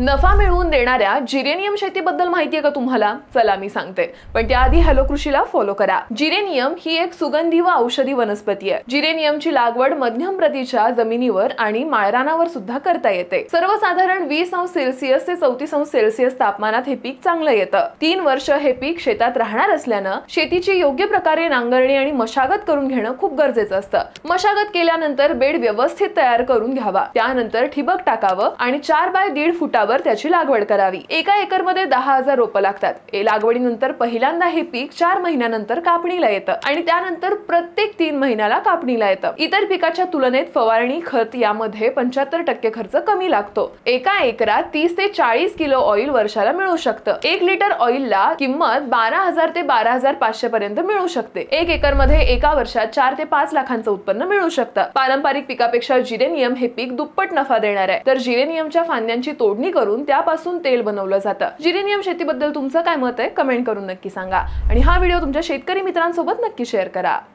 नफा मिळवून देणाऱ्या जिरेनियम शेतीबद्दल माहिती आहे का तुम्हाला? चला मी सांगते, पण त्याआधी हॅलो कृषीला फॉलो करा. जिरेनियम ही एक सुगंधी व औषधी वनस्पती आहे. जिरेनियमची लागवड मध्यम प्रतीच्या जमिनीवर आणि माळरानावर सुद्धा करता येते. सर्वसाधारण 20 अंश सेल्सिअस ते 34 अंश सेल्सिअस तापमानात हे पीक चांगलं येतं. 3 वर्ष हे पीक शेतात राहणार असल्यानं शेतीची योग्य प्रकारे नांगरणी आणि मशागत करून घेणं खूप गरजेचं असतं. मशागत केल्यानंतर बेड व्यवस्थित तयार करून घ्यावा. त्यानंतर ठिबक टाकावं आणि 4 बाय 1.5 फुटावर त्याची लागवड करावी. एका एकर मध्ये 10,000 रोपं लागतात. लागवडीनंतर पहिल्यांदा हे पीक 4 महिन्यानंतर कापणीला येतं आणि त्यानंतर प्रत्येक 3 महिन्याला कापणीला येतं. इतर पिकाच्या तुलनेत फवारणी, खत यामध्ये 75% खर्च कमी लागतो. एका एकरात 30 ते 40 किलो ऑइल वर्षाला मिळू शकतं. 1 लिटर ऑइलला किंमत 12,000 ते 12,500 पर्यंत मिळू शकते. 1 एकर मध्ये एका वर्षात 4 ते 5 लाखांचं उत्पन्न मिळू शकतं. पारंपरिक पिकापेक्षा जिरेनियम हे पीक दुप्पट नफा देणार आहे. तर जिरेनियमच्या फांद्यांची तोडणी करून त्यापासून तेल बनवलं जातं. जिरेनियम शेतीबद्दल तुमचं काय मत आहे? कमेंट करून नक्की सांगा आणि हा व्हिडिओ तुमच्या शेतकरी मित्रांसोबत नक्की शेअर करा.